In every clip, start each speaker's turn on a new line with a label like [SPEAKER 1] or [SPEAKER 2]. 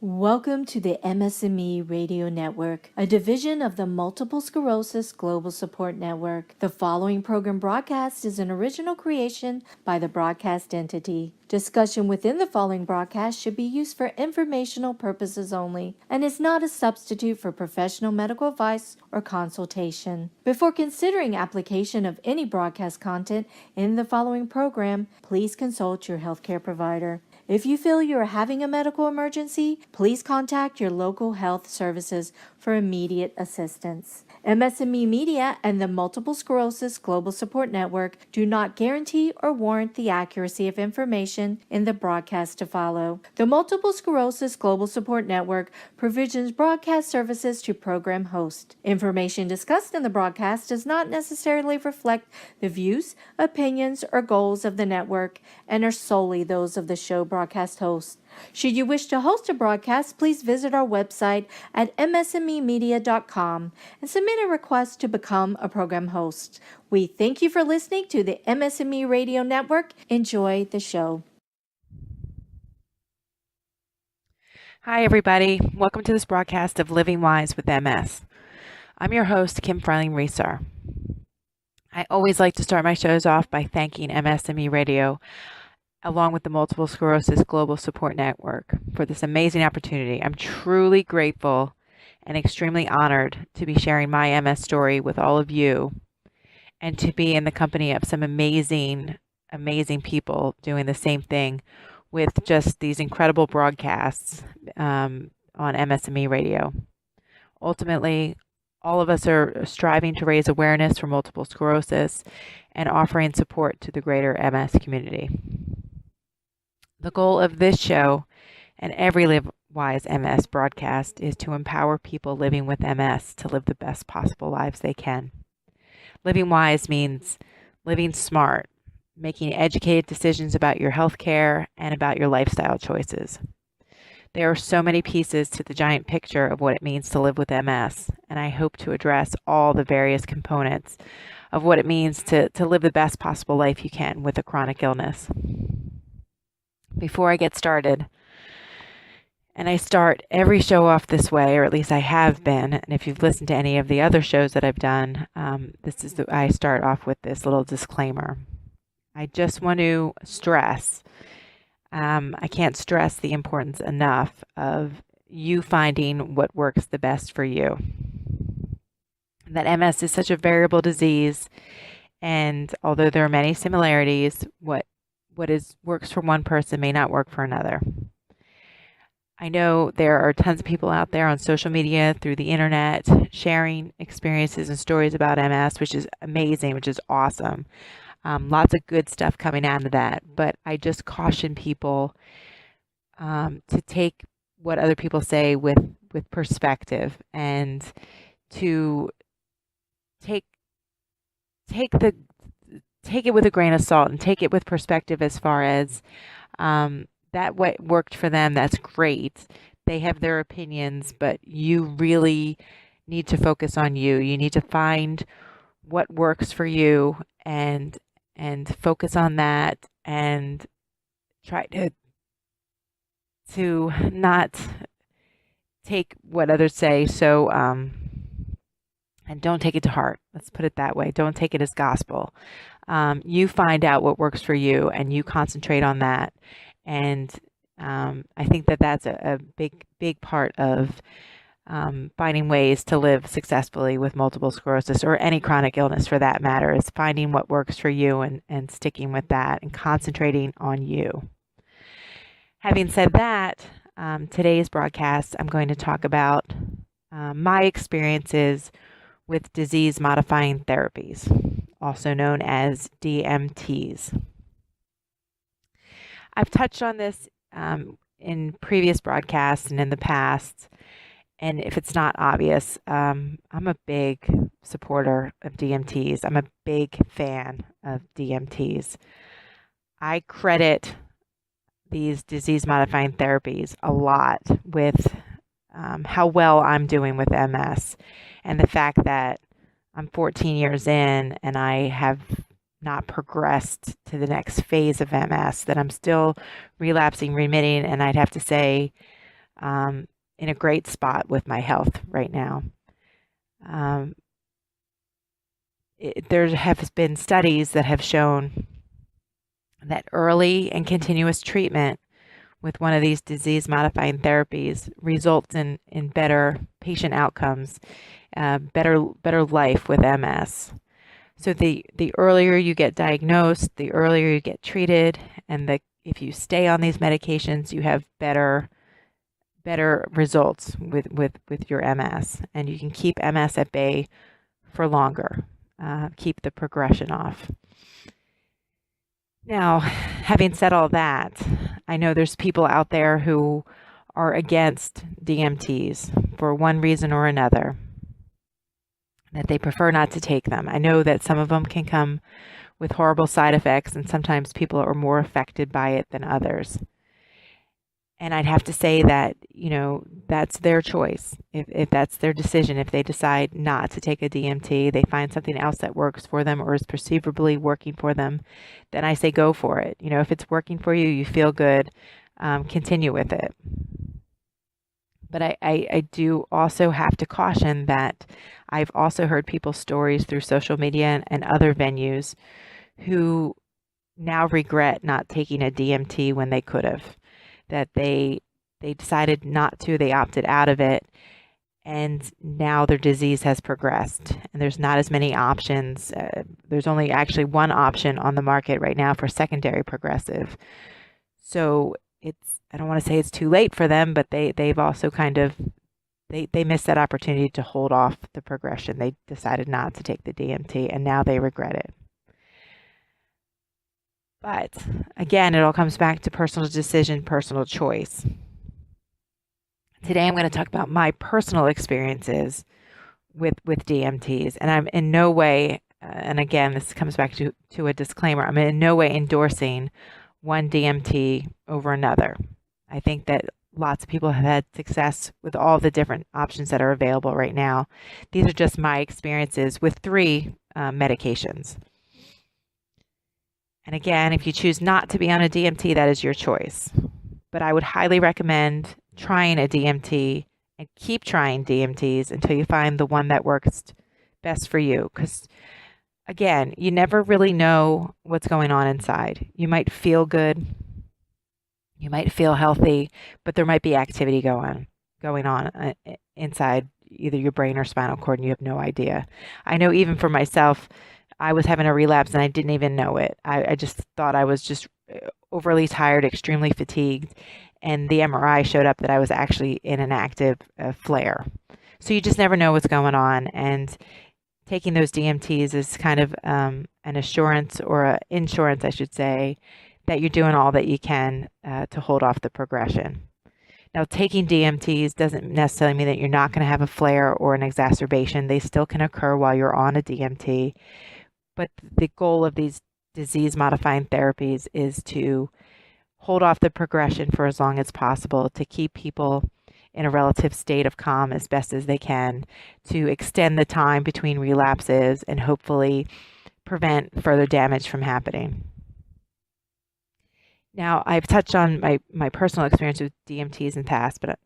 [SPEAKER 1] Welcome to the MS&Me Radio Network, a division of the Multiple Sclerosis Global Support Network. The following program broadcast is an original creation by the broadcast entity. Discussion within the following broadcast should be used for informational purposes only and is not a substitute for professional medical advice or consultation. Before considering application of any broadcast content in the following program, please consult your healthcare provider. If you feel you are having a medical emergency, please contact your local health services for immediate assistance. MS&Me Media and the Multiple Sclerosis Global Support Network do not guarantee or warrant the accuracy of information in the broadcast to follow. The Multiple Sclerosis Global Support Network provisions broadcast services to program hosts. Information discussed in the broadcast does not necessarily reflect the views, opinions, or goals of the network and are solely those of the show broadcast host. Should you wish to host a broadcast, please visit our website at msmemedia.com and submit a request to become a program host. We thank you for listening to the MS&Me Radio Network. Enjoy the show.
[SPEAKER 2] Hi, everybody. Welcome to this broadcast of Living Wise with MS. I'm your host, Kim Freiling-Reesar. I always like to start my shows off by thanking MS&Me Radio, along with the Multiple Sclerosis Global Support Network, for this amazing opportunity. I'm truly grateful and extremely honored to be sharing my MS story with all of you and to be in the company of some amazing people doing the same thing with just these incredible broadcasts on MS&Me Radio. Ultimately, all of us are striving to raise awareness for multiple sclerosis and offering support to the greater MS community. The goal of this show and every Live Wise MS broadcast is to empower people living with MS to live the best possible lives they can. Living wise means living smart, making educated decisions about your health care and about your lifestyle choices. There are so many pieces to the giant picture of what it means to live with MS, and I hope to address all the various components of what it means to live the best possible life you can with a chronic illness. Before I get started, and I start every show off this way, or at least I have been, and if you've listened to any of the other shows that I've done, I start off with this little disclaimer. I just want to stress, I can't stress the importance enough of you finding what works the best for you. That MS is such a variable disease, and although there are many similarities, what works for one person may not work for another. I know there are tons of people out there on social media, through the internet, sharing experiences and stories about MS, which is amazing, which is awesome. Lots of good stuff coming out of that. But I just caution people to take what other people say with perspective, and to take it with a grain of salt and take it with perspective as far as that what worked for them, that's great. They have their opinions, but you really need to focus on you. You need to find what works for you and focus on that, and try to not take what others say. So and don't take it to heart. Let's put it that way. Don't take it as gospel. You find out what works for you, and you concentrate on that. And I think that that's a big part of finding ways to live successfully with multiple sclerosis, or any chronic illness for that matter, is finding what works for you and sticking with that and concentrating on you. Having said that, today's broadcast, I'm going to talk about my experiences with disease-modifying therapies, also known as DMTs. I've touched on this in previous broadcasts and in the past, and if it's not obvious, I'm a big supporter of DMTs. I'm a big fan of DMTs. I credit these disease-modifying therapies a lot with how well I'm doing with MS, and the fact that I'm 14 years in and I have not progressed to the next phase of MS, that I'm still relapsing, remitting, and I'd have to say in a great spot with my health right now. There have been studies that have shown that early and continuous treatment with one of these disease-modifying therapies results in better patient outcomes, better life with MS. So the earlier you get diagnosed, the earlier you get treated, and if you stay on these medications, you have better results with your MS, and you can keep MS at bay for longer, keep the progression off. Now, having said all that, I know there's people out there who are against DMTs for one reason or another, that they prefer not to take them. I know that some of them can come with horrible side effects, and sometimes people are more affected by it than others. And I'd have to say that, that's their choice. If that's their decision, if they decide not to take a DMT, they find something else that works for them or is perceivably working for them, then I say go for it. If it's working for you, you feel good, continue with it. But I do also have to caution that I've also heard people's stories through social media and other venues who now regret not taking a DMT when they could have. That they decided not to, they opted out of it, and now their disease has progressed, and there's not as many options. There's only actually one option on the market right now for secondary progressive. So I don't want to say it's too late for them, but they've also they missed that opportunity to hold off the progression. They decided not to take the DMT, and now they regret it. But again, it all comes back to personal decision, personal choice. Today, I'm going to talk about my personal experiences with DMTs. And I'm in no way, and again, this comes back to a disclaimer, I'm in no way endorsing one DMT over another. I think that lots of people have had success with all the different options that are available right now. These are just my experiences with 3 medications. And again, if you choose not to be on a DMT, that is your choice. But I would highly recommend trying a DMT and keep trying DMTs until you find the one that works best for you. Because again, you never really know what's going on inside. You might feel good, you might feel healthy, but there might be activity going on inside either your brain or spinal cord, and you have no idea. I know even for myself, I was having a relapse and I didn't even know it. I just thought I was just overly tired, extremely fatigued, and the MRI showed up that I was actually in an active flare. So you just never know what's going on, and taking those DMTs is kind of an assurance, or an insurance, I should say, that you're doing all that you can to hold off the progression. Now, taking DMTs doesn't necessarily mean that you're not going to have a flare or an exacerbation. They still can occur while you're on a DMT. But the goal of these disease-modifying therapies is to hold off the progression for as long as possible, to keep people in a relative state of calm as best as they can, to extend the time between relapses, and hopefully prevent further damage from happening. Now, I've touched on my personal experience with DMTs in the past, but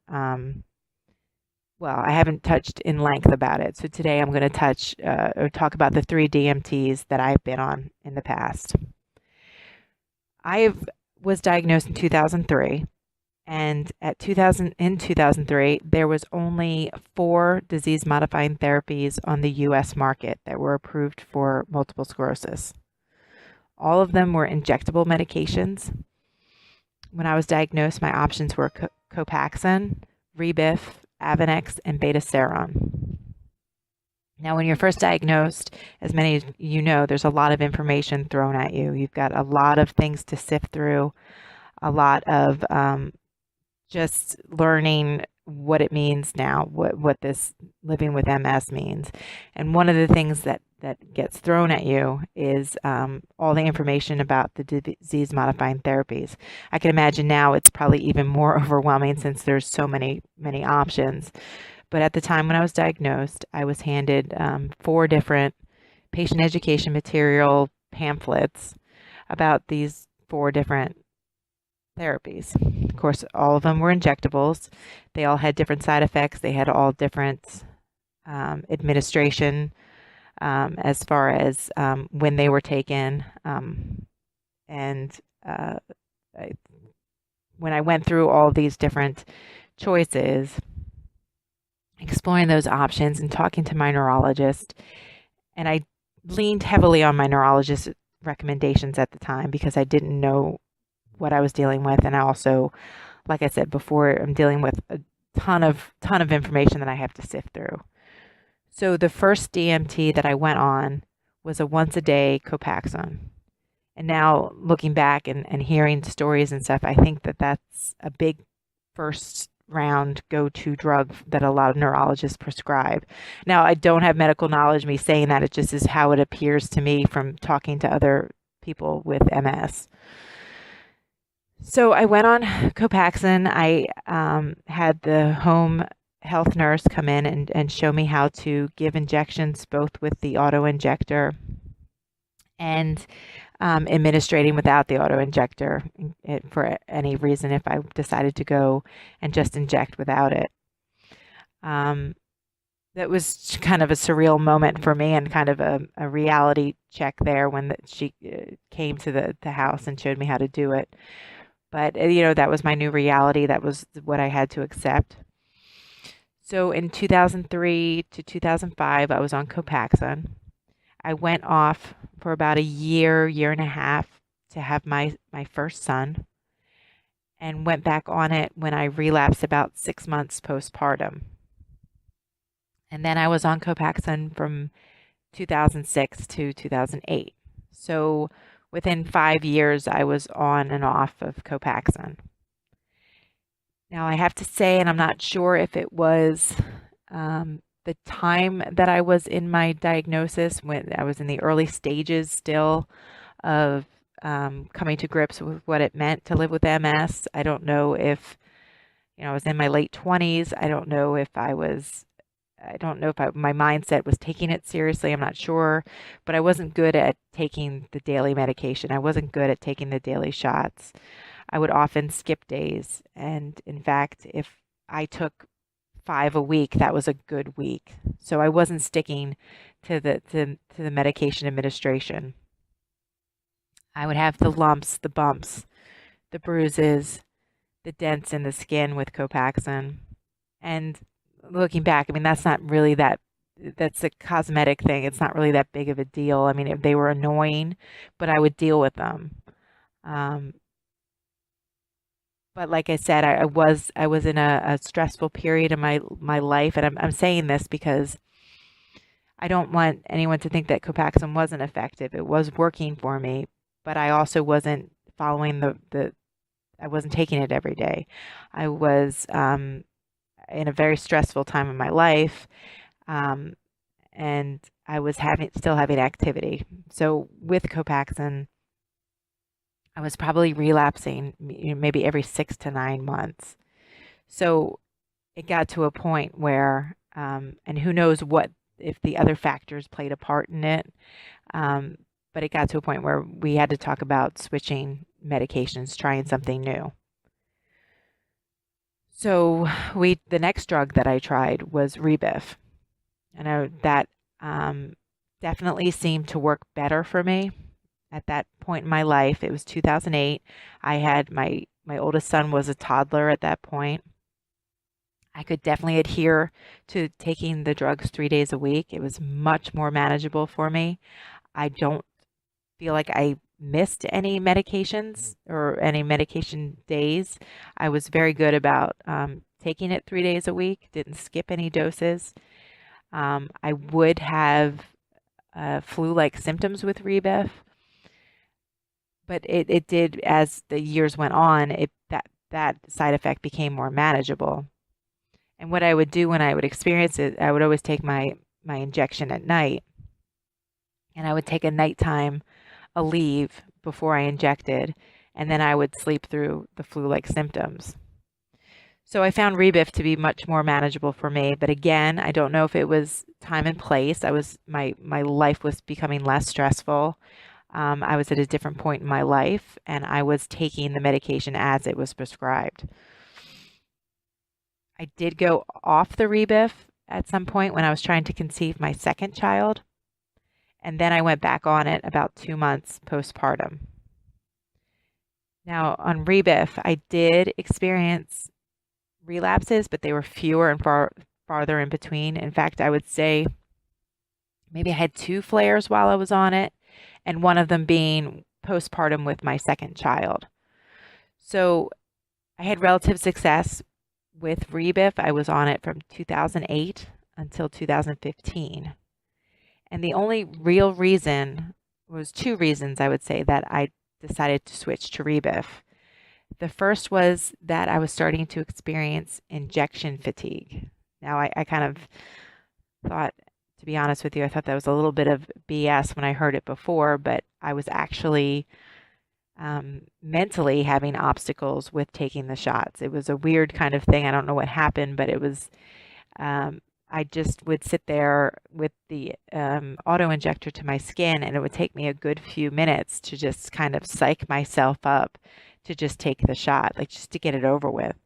[SPEAKER 2] I haven't touched in length about it. So today I'm going to touch or talk about the 3 DMTs that I've been on in the past. I was diagnosed in 2003, and in 2003, there was only 4 disease-modifying therapies on the U.S. market that were approved for multiple sclerosis. All of them were injectable medications. When I was diagnosed, my options were Copaxone, Rebif, Avonex, and Betaseron. Now, when you're first diagnosed, as many of you know, there's a lot of information thrown at you. You've got a lot of things to sift through, a lot of just learning what it means now, what this living with MS means. And one of the things that gets thrown at you is all the information about the disease-modifying therapies. I can imagine now it's probably even more overwhelming since there's so many options. But at the time when I was diagnosed, I was handed 4 different patient education material pamphlets about these 4 different therapies. Of course, all of them were injectables. They all had different side effects. They had all different administration as far as when they were taken. And uh, I, when I went through all these different choices, exploring those options and talking to my neurologist, and I leaned heavily on my neurologist's recommendations at the time because I didn't know what I was dealing with. And I also, like I said before, I'm dealing with a ton of information that I have to sift through. So the first DMT that I went on was a once a day Copaxone. And now looking back and hearing stories and stuff, I think that that's a big first round go-to drug that a lot of neurologists prescribe. Now, I don't have medical knowledge, me saying that, it just is how it appears to me from talking to other people with MS. So I went on Copaxone. I had the home health nurse come in and show me how to give injections both with the auto injector and administrating without the auto injector for any reason if I decided to go and just inject without it. That was kind of a surreal moment for me and kind of a reality check there when she came to the house and showed me how to do it. But, that was my new reality. That was what I had to accept. So in 2003 to 2005, I was on Copaxone. I went off for about a year and a half to have my first son, and went back on it when I relapsed about 6 months postpartum. And then I was on Copaxone from 2006 to 2008. So within 5 years, I was on and off of Copaxone. Now, I have to say, and I'm not sure if it was the time that I was in my diagnosis, when I was in the early stages still of coming to grips with what it meant to live with MS. I don't know if, I was in my late 20s. I don't know if my mindset was taking it seriously. I'm not sure, but I wasn't good at taking the daily medication. I wasn't good at taking the daily shots. I would often skip days. And in fact, if I took 5 a week, that was a good week. So I wasn't sticking to the medication administration. I would have the lumps, the bumps, the bruises, the dents in the skin with Copaxone. And looking back, I mean, that's a cosmetic thing. It's not really that big of a deal. I mean, they were annoying, but I would deal with them. But like I said, I was in a stressful period in my life, and I'm saying this because I don't want anyone to think that Copaxone wasn't effective. It was working for me, but I also wasn't following I wasn't taking it every day. I was in a very stressful time in my life, and I was still having activity. So with Copaxone, I was probably relapsing, maybe every 6 to 9 months. So it got to a point where, and who knows if the other factors played a part in it, but it got to a point where we had to talk about switching medications, trying something new. So the next drug that I tried was Rebif. And that definitely seemed to work better for me. At that point in my life, it was 2008. I had my oldest son was a toddler at that point. I could definitely adhere to taking the drugs 3 days a week. It was much more manageable for me. I don't feel like I missed any medications or any medication days. I was very good about taking it 3 days a week, didn't skip any doses. I would have flu-like symptoms with Rebif, but it did, as the years went on, that side effect became more manageable. And what I would do when I would experience it, I would always take my injection at night, and I would take a nighttime leave before I injected, and then I would sleep through the flu-like symptoms. So I found Rebif to be much more manageable for me. But again, I don't know if it was time and place. My life was becoming less stressful. I was at a different point in my life, and I was taking the medication as it was prescribed. I did go off the Rebif at some point when I was trying to conceive my second child, and then I went back on it about 2 months postpartum. Now, on Rebif, I did experience relapses, but they were fewer and farther in between. In fact, I would say maybe I had 2 flares while I was on it, and one of them being postpartum with my second child. So I had relative success with Rebif. I was on it from 2008 until 2015. And the only real reason was 2 reasons, I would say, that I decided to switch to Rebif. The first was that I was starting to experience injection fatigue. Now, I kind of thought, to be honest with you, I thought that was a little bit of BS when I heard it before, but I was actually mentally having obstacles with taking the shots. It was a weird kind of thing. I don't know what happened, but it was, I just would sit there with the auto injector to my skin, and it would take me a good few minutes to just kind of psych myself up to just take the shot, like just to get it over with.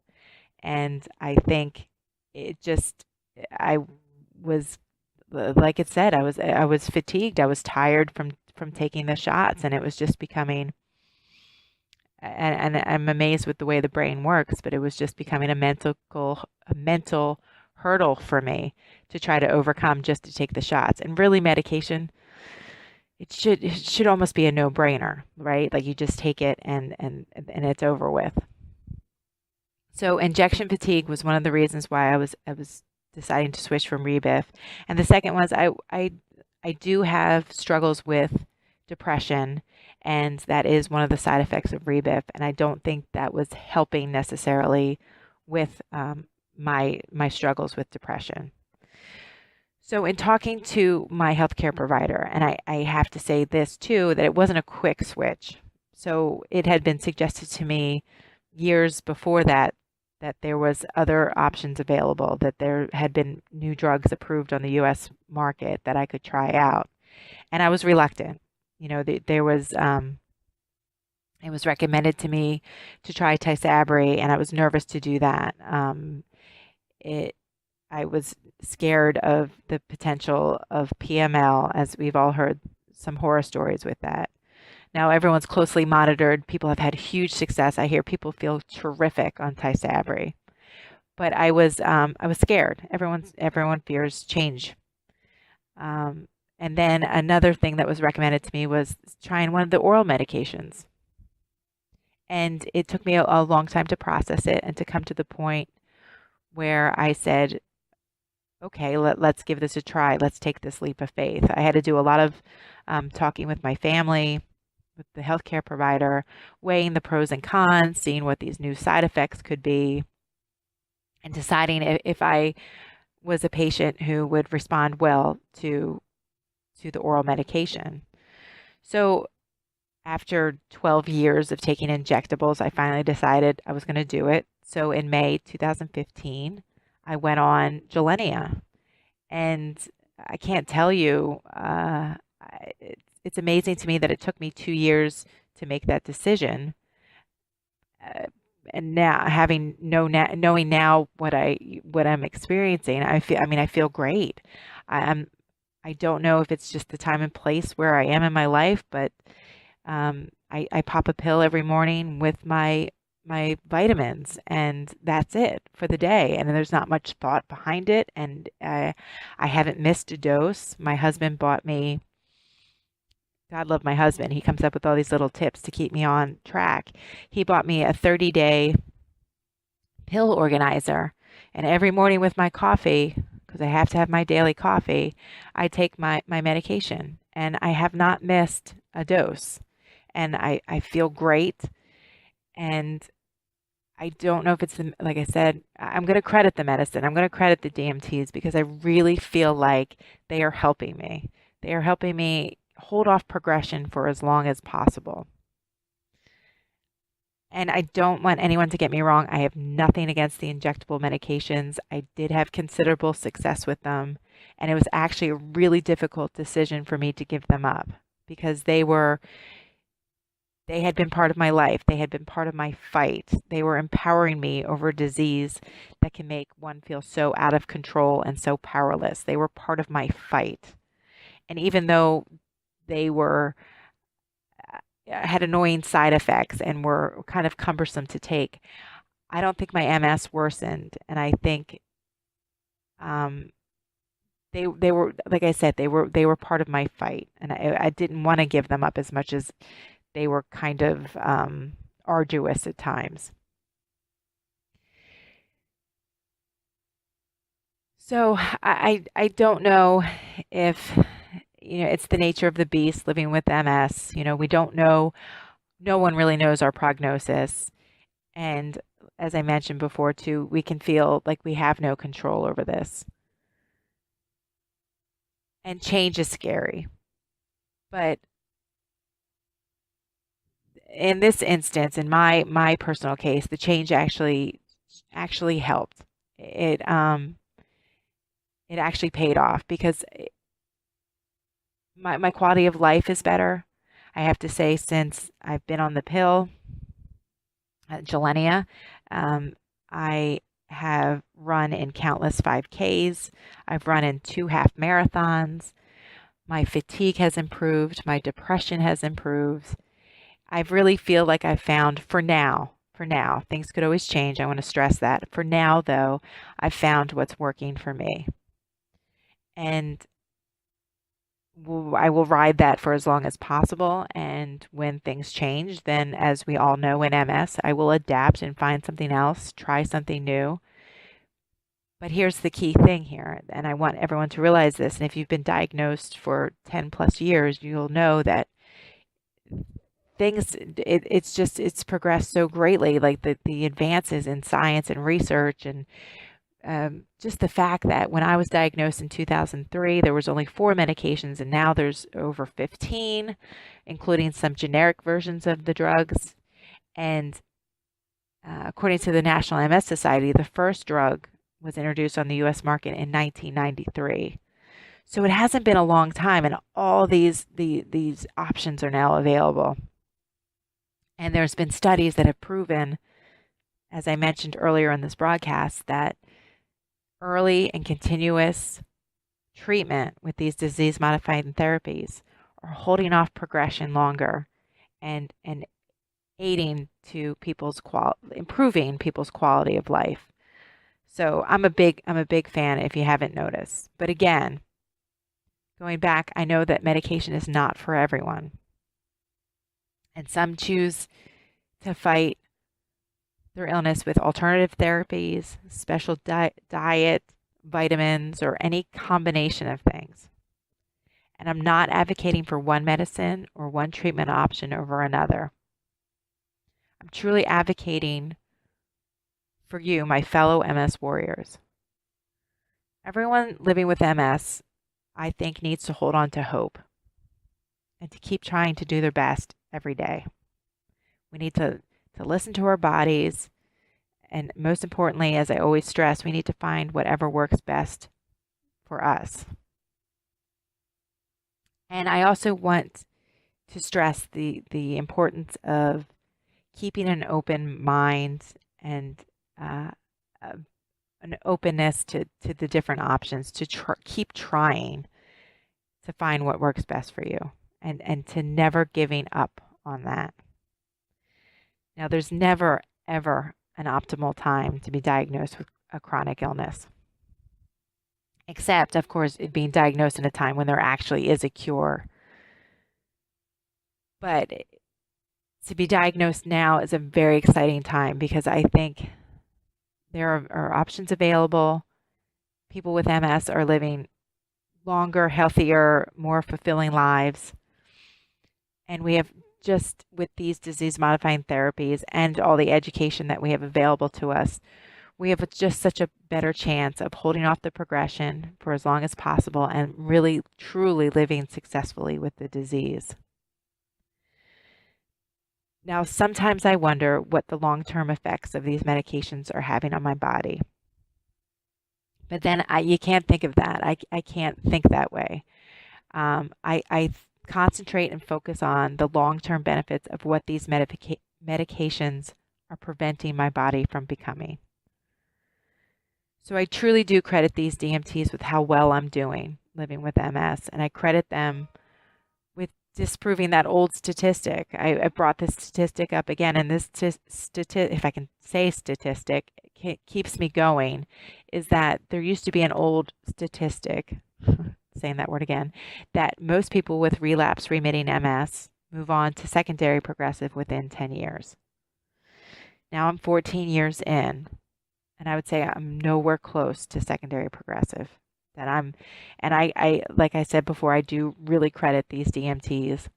[SPEAKER 2] And I think it just, I was, like it said, I was fatigued. I was tired from taking the shots, and it was just becoming, and I'm amazed with the way the brain works, but it was just becoming a mental hurdle for me to try to overcome just to take the shots. And really, medication, it should almost be a no-brainer, right? Like you just take it and it's over with. So injection fatigue was one of the reasons why I was deciding to switch from Rebif. And the second was I do have struggles with depression, and that is one of the side effects of Rebif. And I don't think that was helping necessarily with my struggles with depression. So in talking to my healthcare provider, and I have to say this too, that it wasn't a quick switch. So it had been suggested to me years before that there was other options available, that there had been new drugs approved on the U.S. market that I could try out. And I was reluctant. You know, there was, it was recommended to me to try Tysabri, and I was nervous to do that. I was scared of the potential of PML, as we've all heard some horror stories with that. Now everyone's closely monitored. People have had huge success. I hear people feel terrific on Tysabri, but I was scared. Everyone fears change. And then another thing that was recommended to me was trying one of the oral medications. And it took me a long time to process it and to come to the point where I said, okay, let's give this a try. Let's take this leap of faith. I had to do a lot of talking with my family, with the healthcare provider, weighing the pros and cons, seeing what these new side effects could be, and deciding if I was a patient who would respond well to the oral medication. So after 12 years of taking injectables, I finally decided I was going to do it. So in May 2015, I went on Gilenya. And I can't tell you, it's amazing to me that it took me 2 years to make that decision. And now, knowing now what I'm experiencing, I feel great. I don't know if it's just the time and place where I am in my life, but I pop a pill every morning with my vitamins, and that's it for the day. And there's not much thought behind it. And I haven't missed a dose. My husband bought me, God love my husband. He comes up with all these little tips to keep me on track. He bought me a 30-day pill organizer. And every morning with my coffee, because I have to have my daily coffee, I take my medication. And I have not missed a dose. And I feel great. And I don't know if it's, like I said, I'm going to credit the medicine. I'm going to credit the DMTs because I really feel like they are helping me. They are helping me hold off progression for as long as possible. And I don't want anyone to get me wrong. I have nothing against the injectable medications. I did have considerable success with them. And it was actually a really difficult decision for me to give them up. because they had been part of my life. They had been part of my fight. They were empowering me over a disease that can make one feel so out of control and so powerless. They were part of my fight. And even though they were had annoying side effects and were kind of cumbersome to take, I don't think my MS worsened. And I think um, they were, like I said, they were part of my fight, and I didn't want to give them up as much as they were kind of arduous at times. So I don't know if it's the nature of the beast living with MS. We don't know. No one really knows our prognosis, and as I mentioned before too, we can feel like we have no control over this. And change is scary. But in this instance, in my personal case, the change actually helped. It actually paid off because my quality of life is better. I have to say, since I've been on the pill, Gilenia, I have run in countless 5Ks. I've run in 2 half marathons. My fatigue has improved. My depression has improved. I really feel like I've found, for now, things could always change. I want to stress that. For now, though, I've found what's working for me. And I will ride that for as long as possible. And when things change, then as we all know in MS, I will adapt and find something else, try something new. But here's the key thing here, and I want everyone to realize this. And if you've been diagnosed for 10 plus years, you'll know that it's progressed so greatly, like the advances in science and research, and just the fact that when I was diagnosed in 2003, there was only 4 medications, and now there's over 15, including some generic versions of the drugs. And according to the National MS Society, the first drug was introduced on the U.S. market in 1993. So it hasn't been a long time, and all these options are now available. And there's been studies that have proven, as I mentioned earlier in this broadcast, that early and continuous treatment with these disease-modifying therapies are holding off progression longer and aiding to improving people's quality of life. So I'm a big fan if you haven't noticed. But again, going back, I know that medication is not for everyone. And some choose to fight their illness with alternative therapies, special diet, vitamins, or any combination of things. And I'm not advocating for one medicine or one treatment option over another. I'm truly advocating for you, my fellow MS warriors. Everyone living with MS, I think, needs to hold on to hope and to keep trying to do their best every day. We need to listen to our bodies. And most importantly, as I always stress, we need to find whatever works best for us. And I also want to stress the importance of keeping an open mind and an openness to the different options, to keep trying to find what works best for you, and to never giving up on that. Now, there's never, ever an optimal time to be diagnosed with a chronic illness, except, of course, it being diagnosed in a time when there actually is a cure. But to be diagnosed now is a very exciting time because I think there are options available. People with MS are living longer, healthier, more fulfilling lives. And we have, just with these disease-modifying therapies and all the education that we have available to us, we have just such a better chance of holding off the progression for as long as possible and really, truly living successfully with the disease. Now, sometimes I wonder what the long-term effects of these medications are having on my body. But then you can't think of that. I can't think that way. I concentrate and focus on the long-term benefits of what these medications are preventing my body from becoming. So I truly do credit these DMTs with how well I'm doing living with MS, and I credit them with disproving that old statistic. I brought this statistic up again, and this if I can say statistic, keeps me going, is that there used to be an old statistic, saying that word again, that most people with relapse remitting MS move on to secondary progressive within 10 years. Now I'm 14 years in, and I would say I'm nowhere close to secondary progressive. I like I said before, I do really credit these DMTs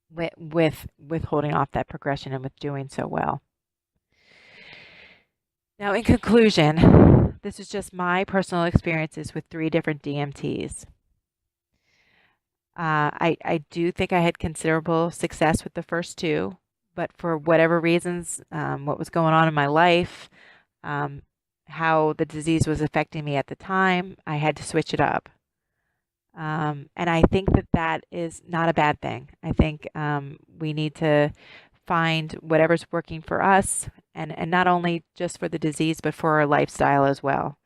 [SPEAKER 2] with holding off that progression and with doing so well. Now, in conclusion, this is just my personal experiences with 3 different DMTs. I do think I had considerable success with the first 2, but for whatever reasons, what was going on in my life, how the disease was affecting me at the time, I had to switch it up. And I think that is not a bad thing. I think we need to find whatever's working for us, and not only just for the disease, but for our lifestyle as well.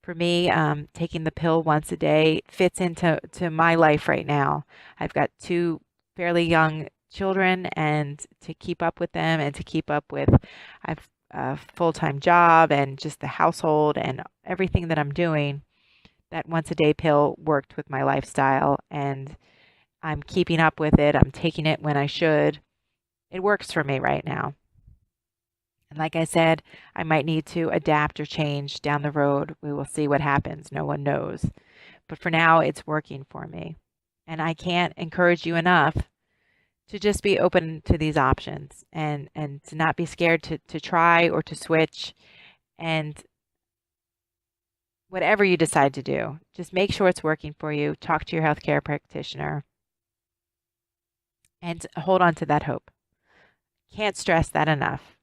[SPEAKER 2] For me, taking the pill once a day fits into my life right now. I've got 2 fairly young children, and to keep up with them and to keep up with, I've a full-time job and just the household and everything that I'm doing, that once a day pill worked with my lifestyle, and I'm keeping up with it. I'm taking it when I should. It works for me right now. And like I said, I might need to adapt or change down the road. We will see what happens. No one knows. But for now, it's working for me. And I can't encourage you enough to just be open to these options, and to not be scared to try or to switch. And whatever you decide to do, just make sure it's working for you. Talk to your healthcare practitioner and hold on to that hope. Can't stress that enough.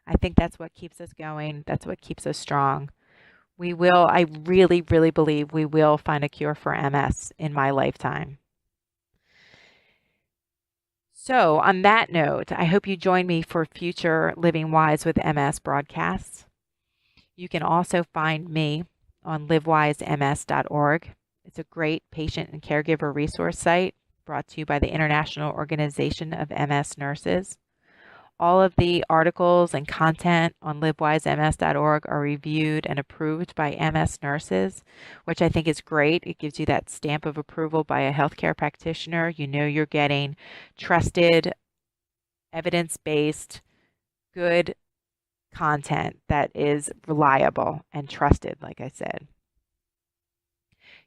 [SPEAKER 2] I think that's what keeps us going. That's what keeps us strong. I really, really believe we will find a cure for MS in my lifetime. So, on that note, I hope you join me for future Living Wise with MS broadcasts. You can also find me on livewisems.org. It's a great patient and caregiver resource site brought to you by the International Organization of MS Nurses. All of the articles and content on livewisems.org are reviewed and approved by MS nurses, which I think is great. It gives you that stamp of approval by a healthcare practitioner. You know you're getting trusted, evidence-based, good content that is reliable and trusted, like I said.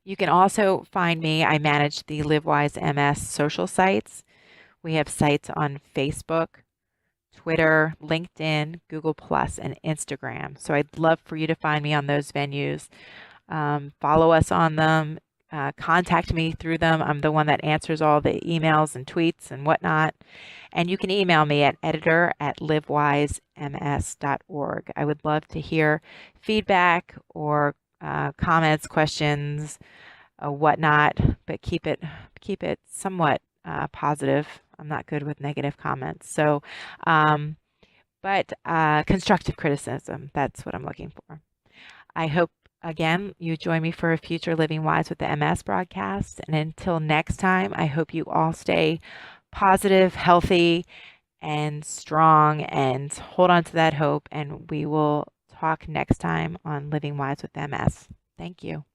[SPEAKER 2] You can also find me. I manage the LiveWise MS social sites. We have sites on Facebook, Twitter, LinkedIn, Google Plus, and Instagram. So I'd love for you to find me on those venues. Follow us on them. Contact me through them. I'm the one that answers all the emails and tweets and whatnot. And you can email me at editor@livewisems.org. I would love to hear feedback or comments, questions, whatnot, but keep it somewhat positive. I'm not good with negative comments. So, but constructive criticism, that's what I'm looking for. I hope, again, you join me for a future Living Wise with the MS broadcast. And until next time, I hope you all stay positive, healthy, and strong, and hold on to that hope. And we will talk next time on Living Wise with MS. Thank you.